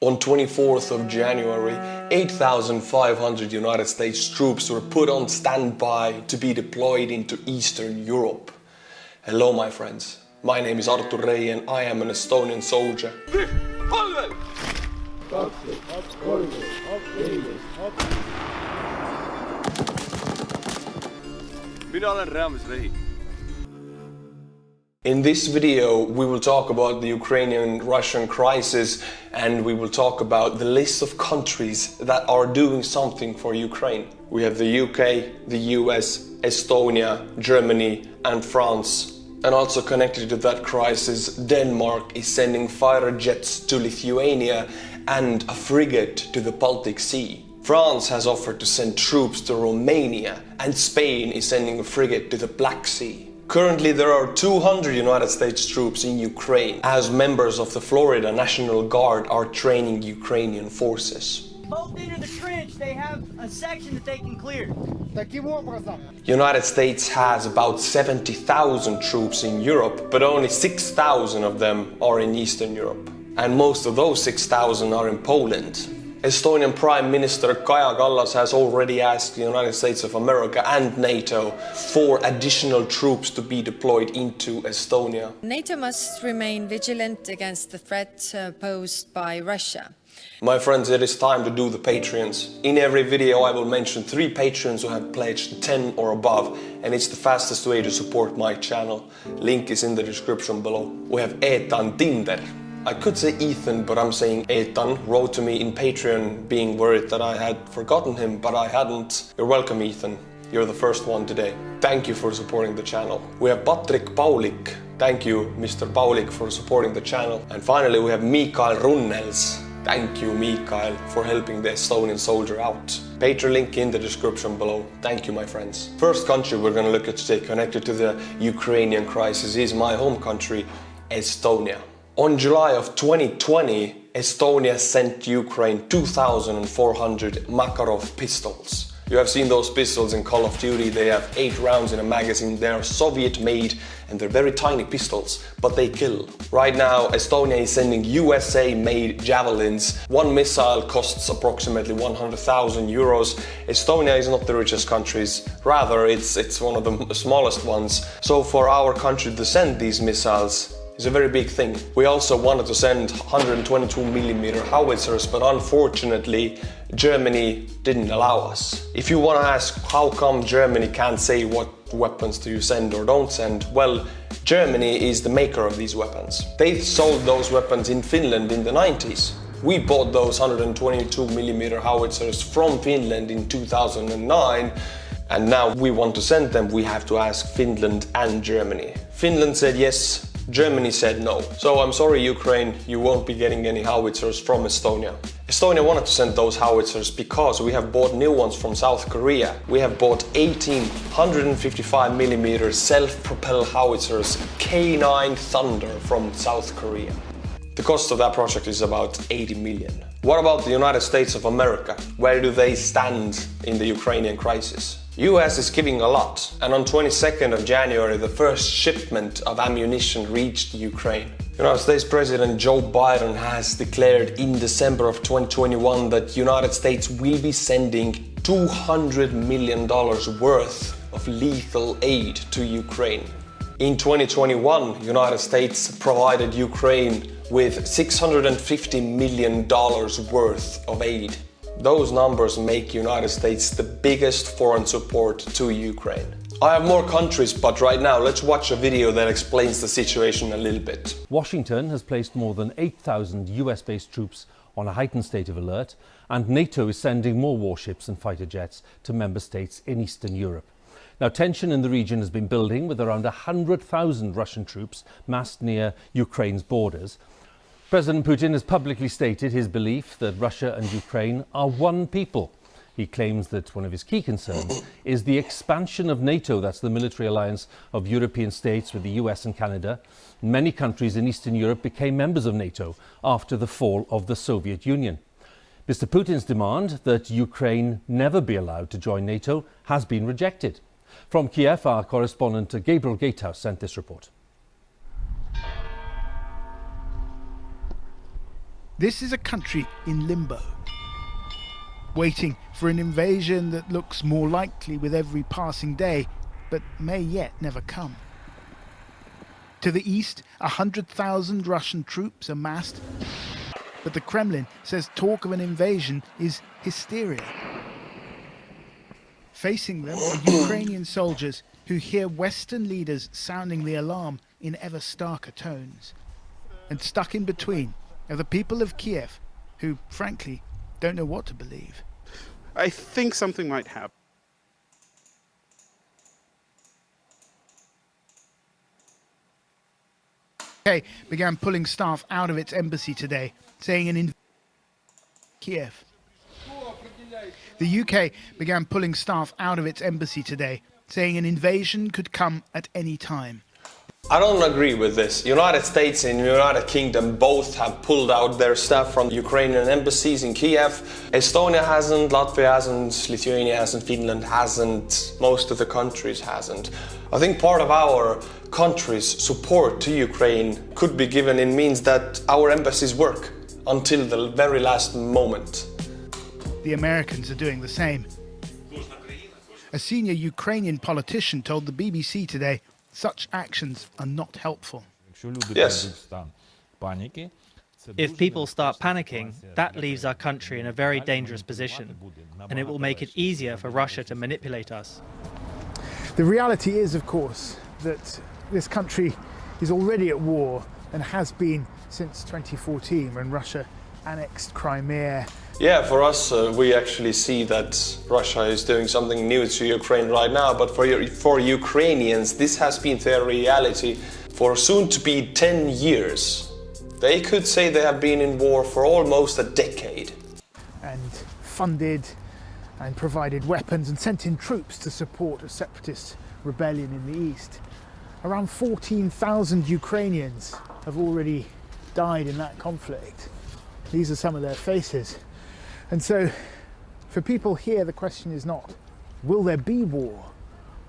On 24th of January, 8,500 United States troops were put on standby to be deployed into Eastern Europe. Hello my friends, my name is Artur Rehi and I am an Estonian soldier. Mina olen reaalmes Rehi. In this video, we will talk about the Ukrainian-Russian crisis and we will talk about the list of countries that are doing something for Ukraine. We have the UK, the US, Estonia, Germany and France. And also connected to that crisis, Denmark is sending fighter jets to Lithuania and a frigate to the Baltic Sea. France has offered to send troops to Romania and Spain is sending a frigate to the Black Sea. Currently there are 200 United States troops in Ukraine as members of the Florida National Guard are training Ukrainian forces. Both into the trench, they have a section that they can clear. United States has about 70,000 troops in Europe, but only 6,000 of them are in Eastern Europe. And most of those 6,000 are in Poland. Estonian Prime Minister Kaja Kallas has already asked the United States of America and NATO for additional troops to be deployed into Estonia. NATO must remain vigilant against the threat posed by Russia. My friends, it is time to do the Patreons. In every video I will mention 3 patrons who have pledged 10 or above, and it's the fastest way to support my channel. Link is in the description below. We have Ethan Tinder. I could say Ethan, but I'm saying Ethan wrote to me in Patreon being worried that I had forgotten him, but I hadn't. You're welcome, Ethan. You're the first one today. Thank you for supporting the channel. We have Patrick Paulik. Thank you, Mr. Paulik, for supporting the channel. And finally, we have Mikael Runnels. Thank you, Mikael, for helping the Estonian soldier out. Patreon link in the description below. Thank you, my friends. First country we're going to look at today connected to the Ukrainian crisis is my home country, Estonia. On July of 2020, Estonia sent Ukraine 2,400 Makarov pistols. You have seen those pistols in Call of Duty. They have 8 rounds in a magazine. They are Soviet made and they're very tiny pistols, but they kill. Right now, Estonia is sending U.S.A. made javelins. One missile costs approximately 100,000 euros. Estonia is not the richest country, rather it's one of the smallest ones. So for our country to send these missiles, it's a very big thing. We also wanted to send 122mm howitzers, but unfortunately Germany didn't allow us. If you want to ask how come Germany can't say what weapons do you send or don't send, well, Germany is the maker of these weapons. They sold those weapons in Finland in the 90s. We bought those 122mm howitzers from Finland in 2009. And now we want to send them, we have to ask Finland and Germany. Finland said yes, Germany said no. So I'm sorry, Ukraine, you won't be getting any howitzers from Estonia. Estonia wanted to send those howitzers because we have bought new ones from South Korea. We have bought 18 155mm self-propelled howitzers K9 Thunder from South Korea. The cost of that project is about 80 million. What about the United States of America? Where do they stand in the Ukrainian crisis? U.S. is giving a lot, and on 22nd of January the first shipment of ammunition reached Ukraine. United States President Joe Biden has declared in December of 2021 that United States will be sending $200 million worth of lethal aid to Ukraine. In 2021, United States provided Ukraine with $650 million worth of aid. Those numbers make United States the biggest foreign support to Ukraine. I have more countries, but right now let's watch a video that explains the situation a little bit. Washington has placed more than 8,000 US-based troops on a heightened state of alert, and NATO is sending more warships and fighter jets to member states in Eastern Europe. Now, tension in the region has been building with around 100,000 Russian troops massed near Ukraine's borders. President Putin has publicly stated his belief that Russia and Ukraine are one people. He claims that one of his key concerns is the expansion of NATO, that's the military alliance of European states with the US and Canada. Many countries in Eastern Europe became members of NATO after the fall of the Soviet Union. Mr. Putin's demand that Ukraine never be allowed to join NATO has been rejected. From Kiev, our correspondent Gabriel Gatehouse sent this report. This is a country in limbo, waiting for an invasion that looks more likely with every passing day, but may yet never come. To the east, 100,000 Russian troops amassed, but the Kremlin says talk of an invasion is hysteria. Facing them are Ukrainian soldiers who hear Western leaders sounding the alarm in ever starker tones. And stuck in between are the people of Kiev, who, frankly, don't know what to believe. I think something might happen. The UK began pulling staff out of its embassy today, saying Kiev. The UK began pulling staff out of its embassy today, saying an invasion could come at any time. I don't agree with this. United States and United Kingdom both have pulled out their staff from Ukrainian embassies in Kiev. Estonia hasn't, Latvia hasn't, Lithuania hasn't, Finland hasn't, most of the countries hasn't. I think part of our country's support to Ukraine could be given in means that our embassies work until the very last moment. The Americans are doing the same. A senior Ukrainian politician told the BBC today such actions are not helpful. Yes. If people start panicking, that leaves our country in a very dangerous position, and it will make it easier for Russia to manipulate us. The reality is, of course, that this country is already at war and has been since 2014 when Russia annexed Crimea. Yeah, for us, we actually see that Russia is doing something new to Ukraine right now, but for Ukrainians, this has been their reality for soon to be 10 years. They could say they have been in war for almost a decade. And funded and provided weapons and sent in troops to support a separatist rebellion in the east. Around 14,000 Ukrainians have already died in that conflict. These are some of their faces. And so, for people here, the question is not, will there be war,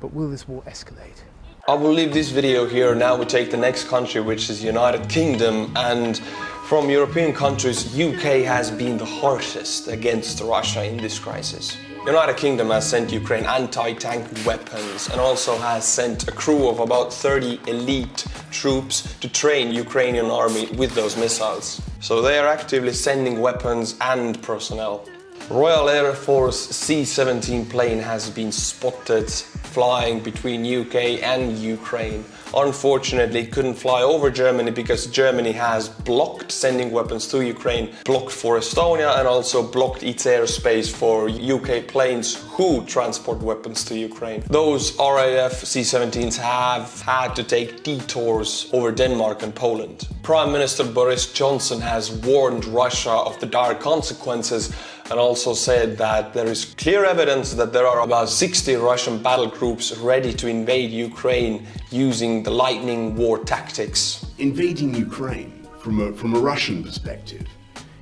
but will this war escalate? I will leave this video here. Now we take the next country, which is United Kingdom, and from European countries, UK has been the harshest against Russia in this crisis. United Kingdom has sent Ukraine anti-tank weapons and also has sent a crew of about 30 elite troops to train Ukrainian army with those missiles. So they are actively sending weapons and personnel. Royal Air Force C-17 plane has been spotted flying between UK and Ukraine. Unfortunately, it couldn't fly over Germany because Germany has blocked sending weapons to Ukraine, blocked for Estonia, and also blocked its airspace for UK planes who transport weapons to Ukraine. Those RAF C-17s have had to take detours over Denmark and Poland. Prime Minister Boris Johnson has warned Russia of the dire consequences and also said that there is clear evidence that there are about 60 Russian battle groups ready to invade Ukraine using the lightning war tactics. Invading Ukraine from a Russian perspective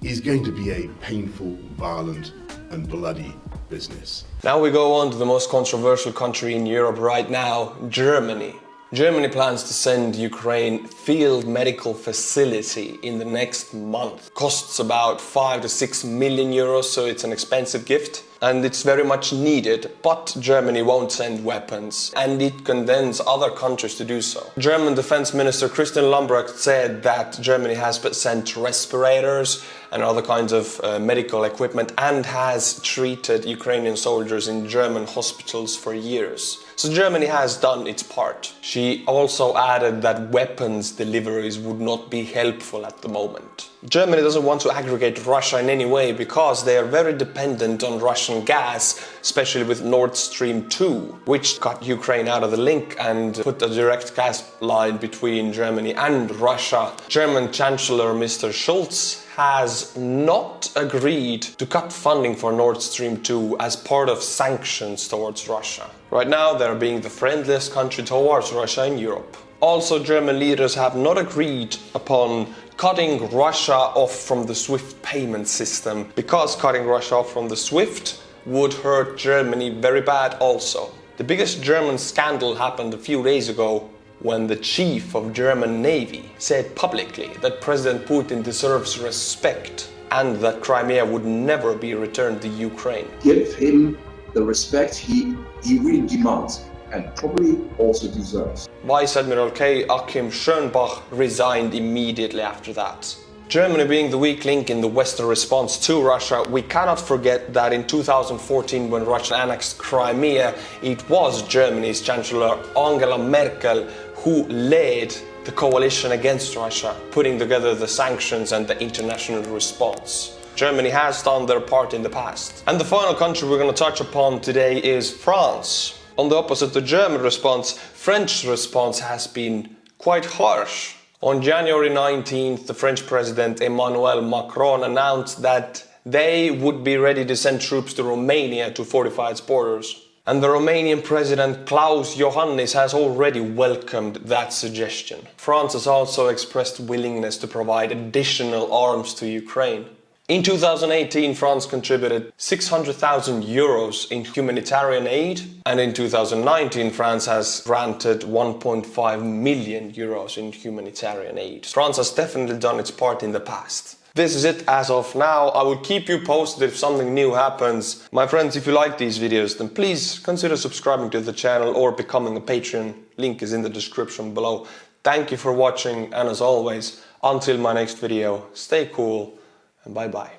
is going to be a painful, violent and bloody business. Now we go on to the most controversial country in Europe right now, Germany. Germany plans to send Ukraine field medical facility in the next month. Costs about 5 to 6 million euros, so it's an expensive gift. And it's very much needed, but Germany won't send weapons, and it condemns other countries to do so. German Defense Minister Christian Lambrecht said that Germany has sent respirators and other kinds of medical equipment and has treated Ukrainian soldiers in German hospitals for years. So Germany has done its part. She also added that weapons deliveries would not be helpful at the moment. Germany doesn't want to aggregate Russia in any way because they are very dependent on Russian gas, especially with Nord Stream 2, which cut Ukraine out of the link and put a direct gas line between Germany and Russia. German Chancellor Mr. Scholz has not agreed to cut funding for Nord Stream 2 as part of sanctions towards Russia. Right now, they're being the friendliest country towards Russia in Europe. Also, German leaders have not agreed upon cutting Russia off from the SWIFT payment system, because cutting Russia off from the SWIFT would hurt Germany very bad also. The biggest German scandal happened a few days ago when the chief of German Navy said publicly that President Putin deserves respect and that Crimea would never be returned to Ukraine. Give him the respect he really demands and probably also deserves. Vice Admiral K. Achim Schönbach resigned immediately after that. Germany being the weak link in the Western response to Russia, we cannot forget that in 2014, when Russia annexed Crimea, it was Germany's Chancellor Angela Merkel who led the coalition against Russia, putting together the sanctions and the international response. Germany has done their part in the past. And the final country we're going to touch upon today is France. On the opposite to German response, French response has been quite harsh. On January 19th, the French President Emmanuel Macron announced that they would be ready to send troops to Romania to fortify its borders. And the Romanian President Klaus Iohannis has already welcomed that suggestion. France has also expressed willingness to provide additional arms to Ukraine. In 2018, France contributed 600,000 euros in humanitarian aid, and in 2019, France has granted 1.5 million euros in humanitarian aid. France has definitely done its part in the past. This is it as of now. I will keep you posted if something new happens. My friends, if you like these videos, then please consider subscribing to the channel or becoming a patron. Link is in the description below. Thank you for watching, and as always, until my next video, stay cool and bye-bye.